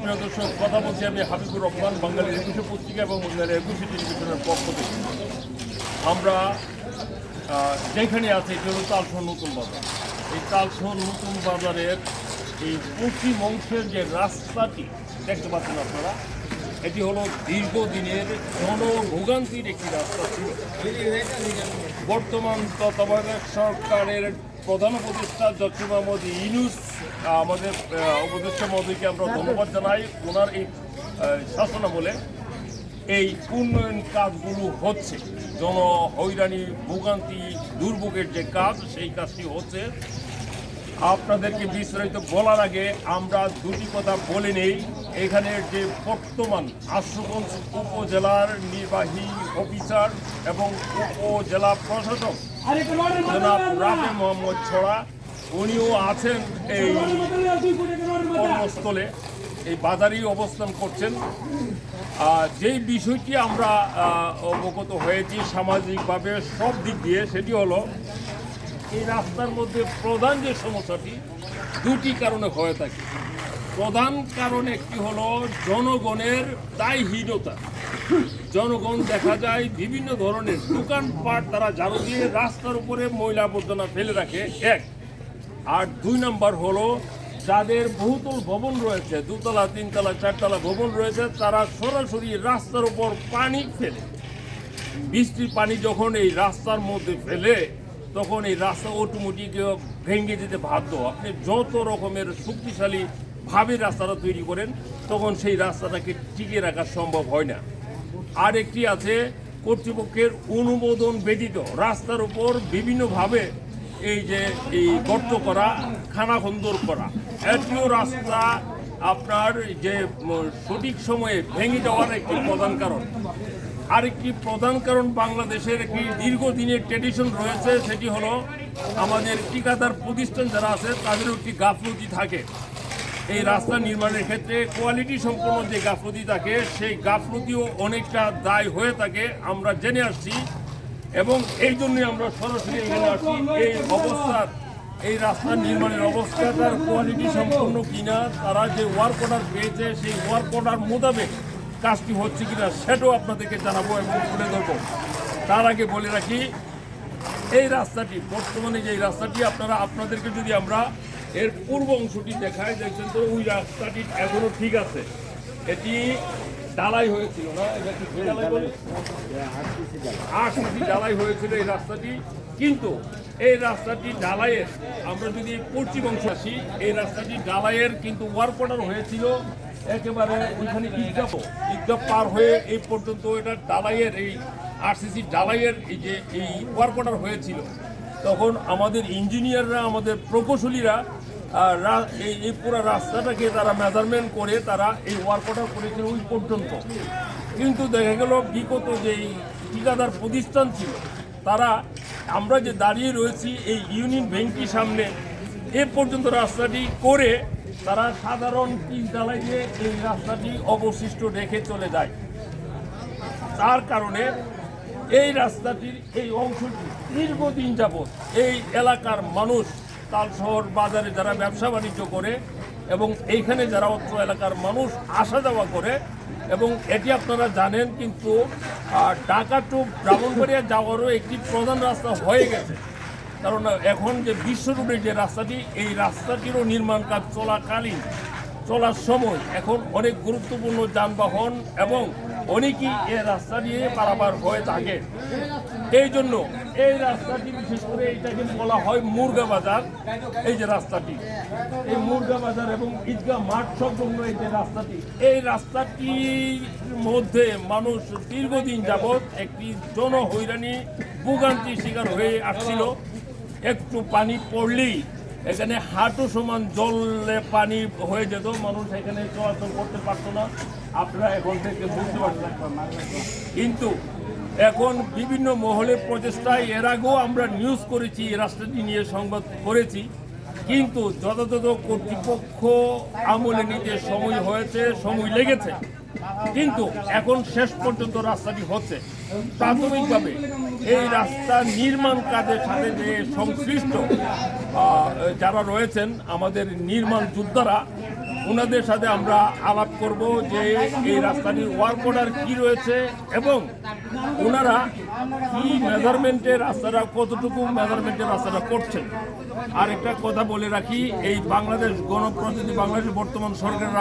প্রিয় দর্শক, কথা বলছি আমি হাবিবুর রহমান, বাঙালির ২১ পত্রিকা এবং ২১ টেলিভিশনের পক্ষ থেকে। আমরা যেখানে আছি এটি হল তালশহর নতুন বাজার। এই তালশহর নতুন বাজারের এই পশ্চিম অংশের যে রাস্তাটি দেখতে পাচ্ছেন আপনারা, এটি হলো দীর্ঘদিনের জনভোগান্তির একটি রাস্তা ছিল। বর্তমান তত্ত্বাবধায়ক সরকারের প্রধান উপদেষ্টা ডক্টর মোহাম্মদ ইউনূস, আমাদের উপদেষ্টা মহোদয়কে আমরা ধন্যবাদ জানাই। ওনার এই শাসনামলে এই উন্নয়ন কাজগুলো হচ্ছে, জনহৈরানি ভোগান্তি দুর্ভোগের যে কাজ, সেই কাজটি হচ্ছে। আপনাদেরকে বিস্তারিত বলার আগে আমরা দুটি কথা বলে নেই। এখানের যে বর্তমান আশুগঞ্জ উপজেলার নির্বাহী অফিসার এবং উপজেলা প্রশাসক জনাব রাফি মোহাম্মদ ছড়া, উনিও আছেন এই কর্মস্থলে, এই বাজারেই অবস্থান করছেন। যেই বিষয়টি আমরা অবগত হয়েছি সামাজিকভাবে সব দিক দিয়ে, সেটি হলো এই রাস্তার মধ্যে প্রধান যে সমস্যাটি দুটি কারণে হয়ে থাকে। প্রধান কারণ একটি হলো জনগণের দায়হীনতা। জনগণ দেখা যায় বিভিন্ন ধরনের দোকানপাট তারা ঝাড়ু দিয়ে রাস্তার উপরে ময়লা আবর্জনা ফেলে রাখে, এক। আর দুই নম্বর হলো যাদের বহুতল ভবন রয়েছে, দুতলা, তিনতলা, চারতলা ভবন রয়েছে, তারা সরাসরি রাস্তার উপর পানি ফেলে। বৃষ্টির পানি যখন এই রাস্তার মধ্যে ফেলে, তখন এই রাস্তা অটোমেটিক ভেঙে যেতে বাধ্য। আপনি যত রকমের শক্তিশালীভাবে রাস্তাটা তৈরি করেন, তখন সেই রাস্তাটাকে টিকিয়ে রাখা সম্ভব হয় না। আর একটি আছে কর্তৃপক্ষের অনুমোদন ব্যতীত রাস্তার উপর বিভিন্নভাবে এই যে এই গর্ত করা, খানাখন্দর করা, এটিও রাস্তা আপনার যে সঠিক সময়ে ভেঙে যাওয়ার একটি প্রধান কারণ। আরেকটি প্রধান কারণ বাংলাদেশের একটি দীর্ঘদিনের ট্র্যাডিশন রয়েছে, সেটি হলো আমাদের ঠিকাদার প্রতিষ্ঠান যারা আছে তাদের একটি গাফলতি থাকে। এই রাস্তা নির্মাণের ক্ষেত্রে কোয়ালিটি সম্পন্ন যে গাফলতি থাকে, সেই গাফলতিও অনেকটা দায় হয়ে থাকে, আমরা জেনে আসছি। এবং এই জন্যই আমরা সরাসরি এখানে আসছি। এই অবস্থার, এই রাস্তা নির্মাণের অবস্থাটার কোয়ালিটি সম্পন্ন কিনা, তারা যে ওয়ার্ক অর্ডার পেয়েছে সেই ওয়ার্ক অর্ডার মোতাবেক কাজটি হচ্ছে কিনা সেটাও আপনাদেরকে জানাবো এবং তুলে ধরবো। তার আগে বলে রাখি, এই রাস্তাটি বর্তমানে যে রাস্তাটি আপনাদেরকে যদি আমরা এর পূর্ব অংশটি দেখাই, দেখছেন তো ওই রাস্তাটি এখনো ঠিক আছে। এটি ঢালাই হয়েছিল না, এটা কি ঢালাই বলে? ৮ সিসি ঢালাই হয়েছিল এই রাস্তাটি। কিন্তু এই রাস্তাটি ঢালাইয়ের, আমরা যদি পশ্চিম অংশে আসি, এই রাস্তাটি ঢালাইয়ের কিন্তু ওয়ার্ক অর্ডার হয়েছিল একেবারে ওইখানে ঈদগাহ পার হয়ে এই পর্যন্ত। এটা ঢালাইয়ের, এই ৮ সিসি ঢালাইয়ের এই যে এই ওয়ার্ক অর্ডার হয়েছিল, তখন আমাদের ইঞ্জিনিয়াররা, আমাদের প্রকৌশলীরা এই পুরো রাস্তাটাকে তারা মেজারমেন্ট করে তারা এই ওয়ার্ক অর্ডার করেছিল ওই পর্যন্ত। কিন্তু দেখা গেল বিগত যেই ঠিকাদার প্রতিষ্ঠান ছিল, তারা, আমরা যে দাঁড়িয়ে রয়েছি এই ইউনিয়ন ব্যাংকের সামনে, এ পর্যন্ত রাস্তাটি করে তারা সাধারণ পিচ ঢালাই দিয়ে এই রাস্তাটি অবশিষ্ট রেখে চলে যায়। তার কারণে এই রাস্তাটির এই অংশটি দীর্ঘদিন যাবৎ এই এলাকার মানুষ, তালশহর বাজারে যারা ব্যবসা বাণিজ্য করে এবং এইখানে যারা অত্র এলাকার মানুষ আসা যাওয়া করে, এবং এটি আপনারা জানেন কিন্তু ঢাকা টু ব্রাহ্মণবাড়িয়া যাওয়ারও একটি প্রধান রাস্তা হয়ে গেছে। কারণ এখন যে বিশ্ব রোডের যে রাস্তাটি, এই রাস্তাটিরও নির্মাণ কাজ চলার সময় এখন অনেক গুরুত্বপূর্ণ যানবাহন এবং অনেকেই এই রাস্তা দিয়ে পারাপার হয়ে থাকে। এই জন্য এই রাস্তাটি, বিশেষ করে এইটাকে বলা হয় মুরগা বাজার। এই যে রাস্তাটি, এই মুরগা বাজার এবং ঈদগাহ মাঠ সংলগ্ন এই রাস্তাটির মধ্যে মানুষ দীর্ঘদিন যাবৎ একটি জনহৈরানি ভোগান্তির শিকার হয়ে আসছিল। একটু পানি পড়লেই এখানে হাঁটু সমান জলে পানি হয়ে যেত, মানুষ এখানে চলাচল করতে পারতো না। আপনারা এখন থেকে বুঝতে পারছেন। কিন্তু এখন বিভিন্ন মহলের প্রচেষ্টায়, এর আগেও আমরা নিউজ করেছি, এই রাস্তাটি নিয়ে সংবাদ করেছি, কিন্তু যথাযথ কর্তৃপক্ষ আমলে নিতে সময় লেগেছে। কিন্তু এখন শেষ পর্যন্ত রাস্তাটি হচ্ছে। প্রাথমিকভাবে এই রাস্তা নির্মাণ কাজের সাথে যে সংশ্লিষ্ট যারা রয়েছেন, আমাদের নির্মাণ যোদ্ধারা, ওনাদের সাথে আমরা আলাপ করব যে এই রাস্তাটির ওয়ার্ক অর্ডার কী রয়েছে এবং ওনারা কি মেজারমেন্টে রাস্তাটা কতটুকু মেজারমেন্টে রাস্তাটা করছেন। আর একটা কথা বলে রাখি, এই বাংলাদেশ গণপ্রজাতন্ত্রী বাংলাদেশের বর্তমান সরকারের